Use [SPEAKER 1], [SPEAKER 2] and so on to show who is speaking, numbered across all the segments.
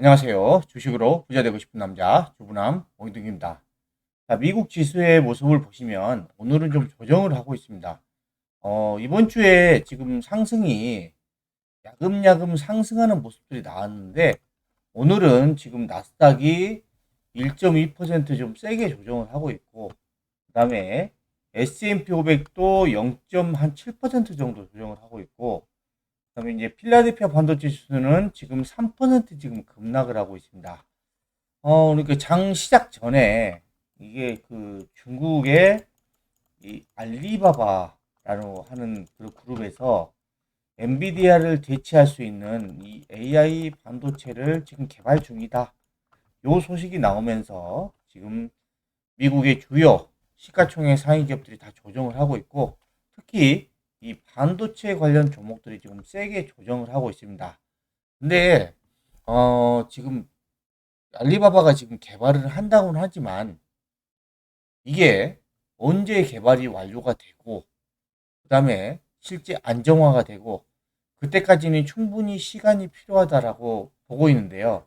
[SPEAKER 1] 안녕하세요. 주식으로 부자 되고 싶은 남자 주부남 엉뚱입니다. 자, 미국 지수의 모습을 보시면 오늘은 좀 조정을 하고 있습니다. 이번 주에 지금 상승이 야금야금 상승하는 모습들이 나왔는데 오늘은 지금 나스닥이 1.2%좀 세게 조정을 하고 있고 그다음에 S&P 500도 0.7% 정도 조정을 하고 있고 그다음에 이제 필라델피아 반도체 지수는 지금 3% 지금 급락을 하고 있습니다. 그러니까 장 시작 전에 이게 그 중국의 이 알리바바라고 하는 그 그룹에서 엔비디아를 대체할 수 있는 이 AI 반도체를 지금 개발 중이다. 요 소식이 나오면서 지금 미국의 주요 시가총액 상위 기업들이 다 조정을 하고 있고 특히 이 반도체 관련 종목들이 지금 세게 조정을 하고 있습니다. 근데 지금 알리바바가 지금 개발을 한다고는 하지만 이게 언제 개발이 완료가 되고 그다음에 실제 안정화가 되고 그때까지는 충분히 시간이 필요하다라고 보고 있는데요.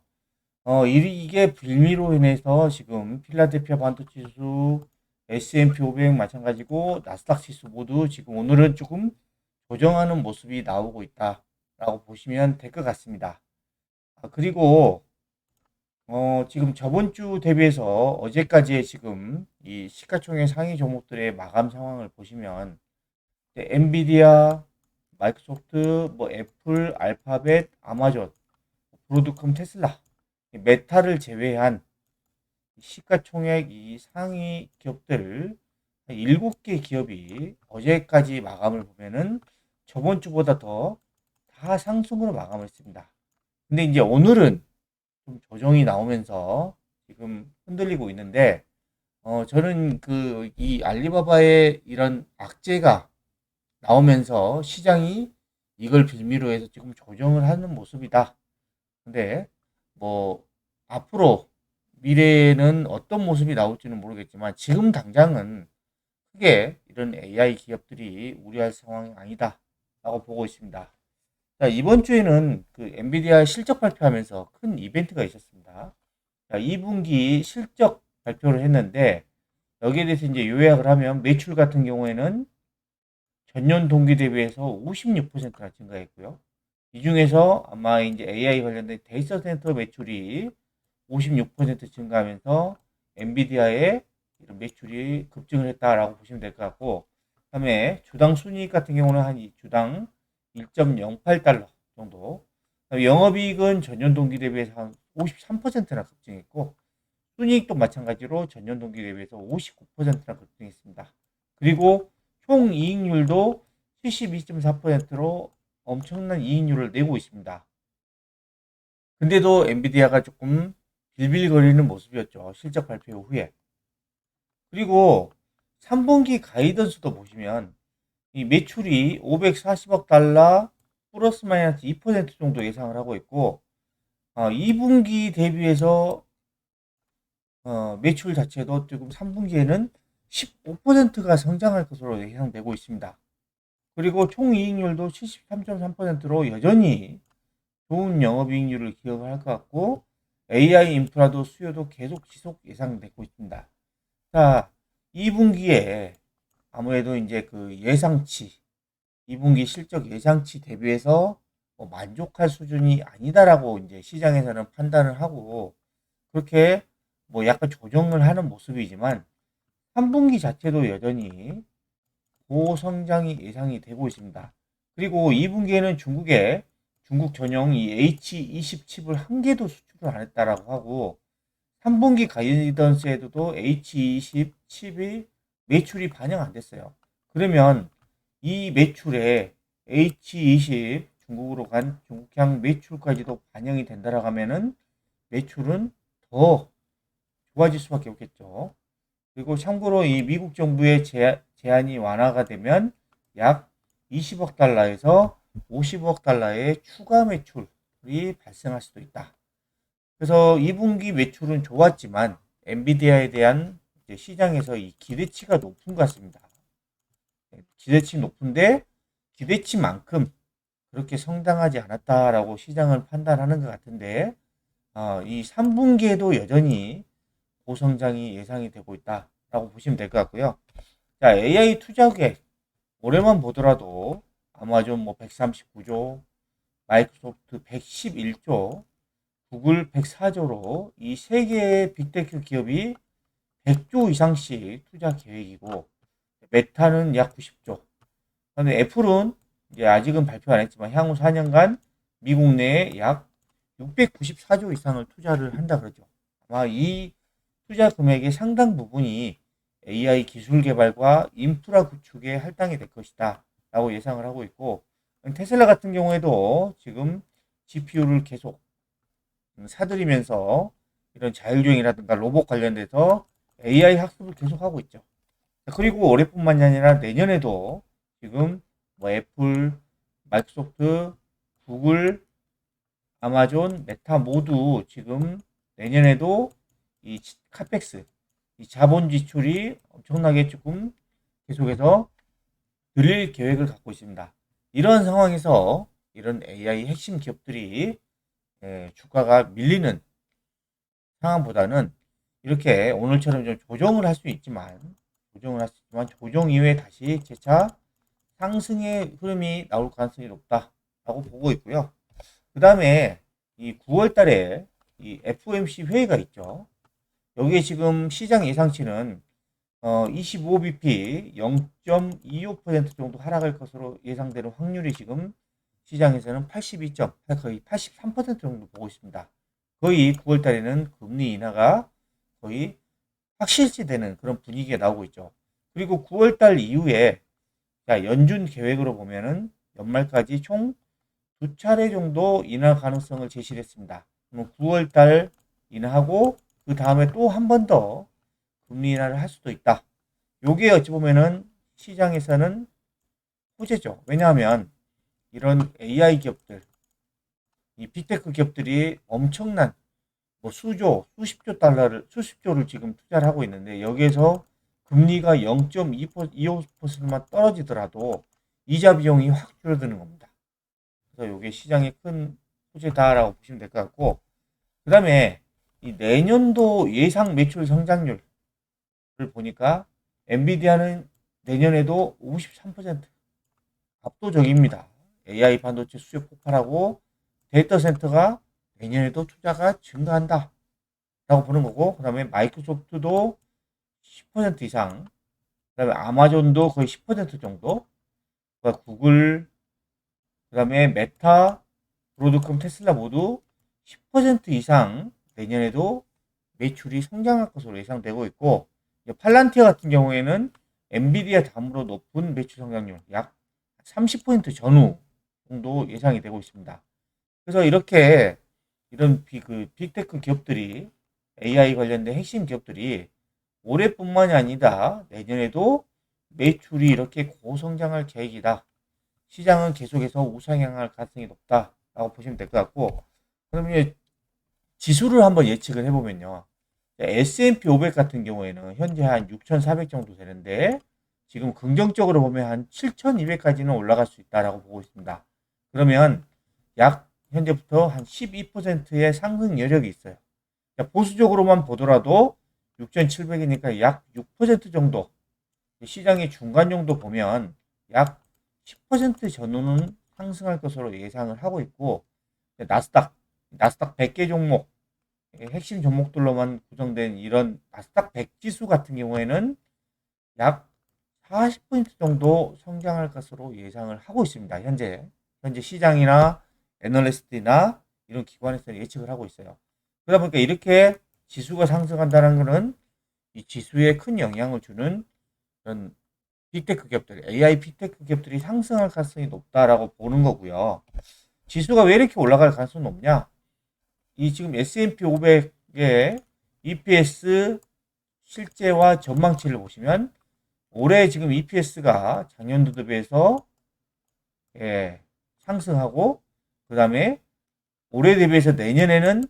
[SPEAKER 1] 이게 불미로 인해서 지금 필라델피아 반도체 지수, S&P 500 마찬가지고 나스닥 지수 모두 지금 오늘은 조금 조정하는 모습이 나오고 있다라고 보시면 될 것 같습니다. 그리고 지금 저번 주 대비해서 어제까지의 지금 이 시가총액 상위 종목들의 마감 상황을 보시면 엔비디아, 마이크로소프트, 뭐 애플, 알파벳, 아마존, 브로드컴, 테슬라, 메타를 제외한 시가총액 이 상위 기업들 7개 기업이 어제까지 마감을 보면은 저번 주보다 더 다 상승으로 마감을 했습니다. 근데 이제 오늘은 좀 조정이 나오면서 지금 흔들리고 있는데 저는 그 이 알리바바의 이런 악재가 나오면서 시장이 이걸 빌미로 해서 지금 조정을 하는 모습이다. 근데 뭐 앞으로 미래에는 어떤 모습이 나올지는 모르겠지만 지금 당장은 크게 이런 AI 기업들이 우려할 상황이 아니다라고 보고 있습니다. 자, 이번 주에는 그 엔비디아 실적 발표하면서 큰 이벤트가 있었습니다. 자, 2분기 실적 발표를 했는데 여기에 대해서 이제 요약을 하면 매출 같은 경우에는 전년 동기 대비해서 56%나 증가했고요. 이 중에서 아마 이제 AI 관련된 데이터 센터 매출이 56% 증가하면서 엔비디아의 이런 매출이 급증을 했다라고 보시면 될 것 같고, 그다음에 주당 순이익 같은 경우는 한 주당 1.08달러 정도. 영업이익은 전년 동기 대비해서 한 53%나 급증했고, 순이익도 마찬가지로 전년 동기 대비해서 59%나 급증했습니다. 그리고 총 이익률도 72.4%로 엄청난 이익률을 내고 있습니다. 근데도 엔비디아가 조금 빌빌거리는 모습이었죠. 실적 발표 후에. 그리고 3분기 가이던스도 보시면 이 매출이 540억 달러 플러스 마이너스 2% 정도 예상을 하고 있고 2분기 대비해서 매출 자체도 지금 3분기에는 15%가 성장할 것으로 예상되고 있습니다. 그리고 총이익률도 73.3%로 여전히 좋은 영업이익률을 기억할 것 같고 AI 인프라도 수요도 계속 지속 예상되고 있습니다. 자, 2분기에 아무래도 이제 그 예상치, 2분기 실적 예상치 대비해서 뭐 만족할 수준이 아니다라고 이제 시장에서는 판단을 하고 그렇게 뭐 약간 조정을 하는 모습이지만 3분기 자체도 여전히 고성장이 예상이 되고 있습니다. 그리고 2분기에는 중국 전용 이 H20 칩을 한 개도 수출을 안 했다라고 하고 3분기 가이던스에도 H20 칩이 매출이 반영 안 됐어요. 그러면 이 매출에 H20 중국으로 간 중국향 매출까지도 반영이 된다라고 하면은 매출은 더 좋아질 수밖에 없겠죠. 그리고 참고로 이 미국 정부의 제한이 완화가 되면 약 20억 달러에서 50억 달러의 추가 매출이 발생할 수도 있다. 그래서 2분기 매출은 좋았지만 엔비디아에 대한 시장에서 이 기대치가 높은 것 같습니다. 기대치 높은데 기대치만큼 그렇게 성장하지 않았다라고 시장을 판단하는 것 같은데 이 3분기에도 여전히 고성장이 예상이 되고 있다라고 보시면 될 것 같고요. 자, AI 투자 계획 올해만 보더라도 아마존 뭐 139조, 마이크로소프트 111조, 구글 104조로 이 세 개의 빅테크 기업이 100조 이상씩 투자 계획이고, 메타는 약 90조. 그런데 애플은 이제 아직은 발표 안 했지만 향후 4년간 미국 내에 약 694조 이상을 투자를 한다 그러죠. 아마 이 투자 금액의 상당 부분이 AI 기술 개발과 인프라 구축에 할당이 될 것이다 라고 예상을 하고 있고, 테슬라 같은 경우에도 지금 GPU를 계속 사들이면서 이런 자율주행이라든가 로봇 관련돼서 AI 학습을 계속하고 있죠. 그리고 올해뿐만이 아니라 내년에도 지금 뭐 애플, 마이크로소프트, 구글, 아마존, 메타 모두 지금 내년에도 이 카펙스, 이 자본 지출이 엄청나게 조금 계속해서 늘릴 계획을 갖고 있습니다. 이런 상황에서 이런 AI 핵심 기업들이 주가가 밀리는 상황보다는 이렇게 오늘처럼 좀 조정을 할 수 있지만 조정 이후에 다시 재차 상승의 흐름이 나올 가능성이 높다라고 보고 있고요. 그 다음에 이 9월 달에 이 FOMC 회의가 있죠. 여기에 지금 시장 예상치는 25bp 0.25% 정도 하락할 것으로 예상되는 확률이 지금 시장에서는 82점, 거의 83% 정도 보고 있습니다. 거의 9월 달에는 금리 인하가 거의 확실시 되는 그런 분위기가 나오고 있죠. 그리고 9월 달 이후에 연준 계획으로 보면은 연말까지 총 2차례 정도 인하 가능성을 제시를 했습니다. 그럼 9월 달 인하하고 그 다음에 또 한 번 더 금리 인하를 할 수도 있다. 요게 어찌 보면은 시장에서는 호재죠. 왜냐하면 이런 AI 기업들, 이 빅테크 기업들이 엄청난 뭐 수십조 달러를, 수십조를 지금 투자를 하고 있는데 여기에서 금리가 0.25%만 떨어지더라도 이자 비용이 확 줄어드는 겁니다. 그래서 이게 시장의 큰 호재다라고 보시면 될 것 같고, 그 다음에 이 내년도 예상 매출 성장률을 보니까 엔비디아는 내년에도 53% 압도적입니다. AI 반도체 수요 폭발하고 데이터 센터가 내년에도 투자가 증가한다 라고 보는 거고, 그 다음에 마이크로소프트도 10% 이상, 그 다음에 아마존도 거의 10% 정도, 그러니까 구글, 그 다음에 메타, 브로드컴, 테슬라 모두 10% 이상 내년에도 매출이 성장할 것으로 예상되고 있고, 팔란티아 같은 경우에는 엔비디아 다음으로 높은 매출 성장률 약 30% 전후 정도 예상이 되고 있습니다. 그래서 이렇게 이런 빅테크 기업들이 AI 관련된 핵심 기업들이 올해뿐만이 아니다 내년에도 매출이 이렇게 고성장할 계획이다. 시장은 계속해서 우상향할 가능성이 높다라고 보시면 될 것 같고, 그러면 지수를 한번 예측을 해보면요. S&P 500 같은 경우에는 현재 한 6,400 정도 되는데 지금 긍정적으로 보면 한 7,200까지는 올라갈 수 있다라고 보고 있습니다. 그러면 약 현재부터 한 12%의 상승 여력이 있어요. 보수적으로만 보더라도 6,700이니까 약 6% 정도, 시장의 중간 정도 보면 약 10% 전후는 상승할 것으로 예상을 하고 있고, 나스닥 100개 종목, 핵심 종목들로만 구성된 이런 나스닥 100 지수 같은 경우에는 약 40% 정도 성장할 것으로 예상을 하고 있습니다. 현재 시장이나 애널리스트나 이런 기관에서 예측을 하고 있어요. 그러다 보니까 이렇게 지수가 상승한다는 것은 이 지수에 큰 영향을 주는 그런 빅테크 기업들, AI 빅테크 기업들이 상승할 가능성이 높다라고 보는 거고요. 지수가 왜 이렇게 올라갈 가능성이 높냐? 이 지금 S&P 500의 EPS 실제와 전망치를 보시면 올해 지금 EPS가 작년도 대비해서 상승하고, 그 다음에 올해 대비해서 내년에는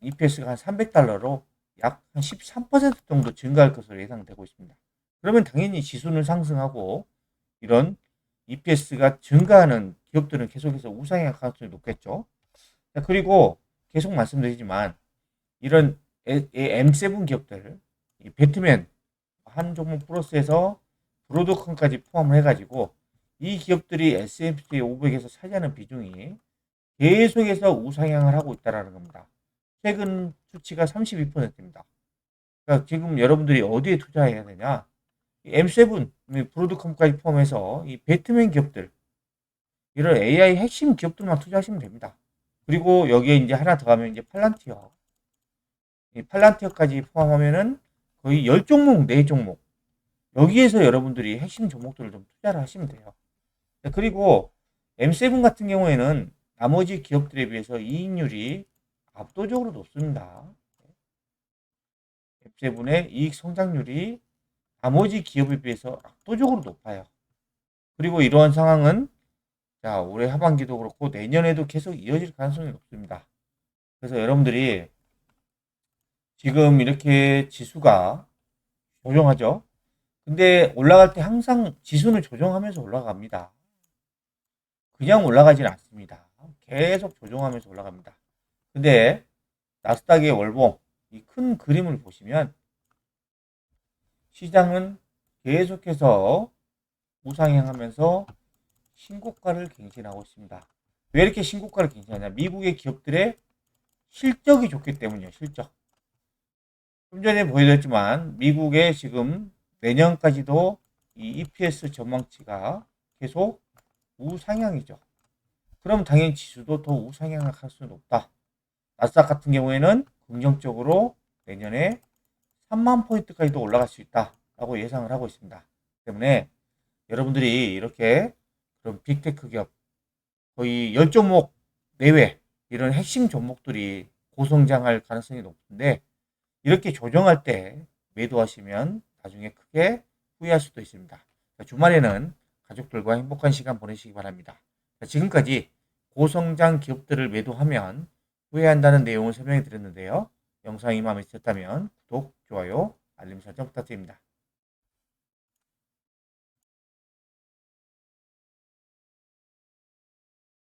[SPEAKER 1] EPS가 한 300달러로 약 한 13% 정도 증가할 것으로 예상되고 있습니다. 그러면 당연히 지수는 상승하고 이런 EPS가 증가하는 기업들은 계속해서 우상향 가능성이 높겠죠. 그리고 계속 말씀드리지만 이런 M7 기업들, 이 배트맨 한 종목 플러스에서 브로드컴까지 포함을 해가지고 이 기업들이 S&P 500에서 차지하는 비중이 계속해서 우상향을 하고 있다는 겁니다. 최근 수치가 32%입니다. 그러니까 지금 여러분들이 어디에 투자해야 되냐? M7, 브로드컴까지 포함해서 이 배트맨 기업들, 이런 AI 핵심 기업들만 투자하시면 됩니다. 그리고 여기에 이제 하나 더 하면 이제 팔란티어. 이 팔란티어까지 포함하면은 거의 10종목, 4종목. 여기에서 여러분들이 핵심 종목들을 좀 투자를 하시면 돼요. 그리고 M7 같은 경우에는 나머지 기업들에 비해서 이익률이 압도적으로 높습니다. M7의 이익 성장률이 나머지 기업에 비해서 압도적으로 높아요. 그리고 이러한 상황은 자, 올해 하반기도 그렇고 내년에도 계속 이어질 가능성이 높습니다. 그래서 여러분들이 지금 이렇게 지수가 조정하죠. 근데 올라갈 때 항상 지수는 조정하면서 올라갑니다. 그냥 올라가지는 않습니다. 계속 조정하면서 올라갑니다. 근데 나스닥의 월봉, 이 큰 그림을 보시면 시장은 계속해서 우상향하면서 신고가를 갱신하고 있습니다. 왜 이렇게 신고가를 갱신하냐? 미국의 기업들의 실적이 좋기 때문이에요. 실적. 좀 전에 보여드렸지만 미국의 지금 내년까지도 이 EPS 전망치가 계속 우상향이죠. 그럼 당연히 지수도 더 우상향할 수는 높다. 나스닥 같은 경우에는 긍정적으로 내년에 3만 포인트까지도 올라갈 수 있다라고 예상을 하고 있습니다. 때문에 여러분들이 이렇게 그런 빅테크 기업 거의 10종목 내외 이런 핵심 종목들이 고성장할 가능성이 높은데 이렇게 조정할 때 매도하시면 나중에 크게 후회할 수도 있습니다. 주말에는 가족들과 행복한 시간 보내시기 바랍니다. 지금까지 고성장 기업들을 매도하면 후회한다는 내용을 설명해 드렸는데요. 영상이 마음에 드셨다면 구독, 좋아요, 알림 설정 부탁드립니다.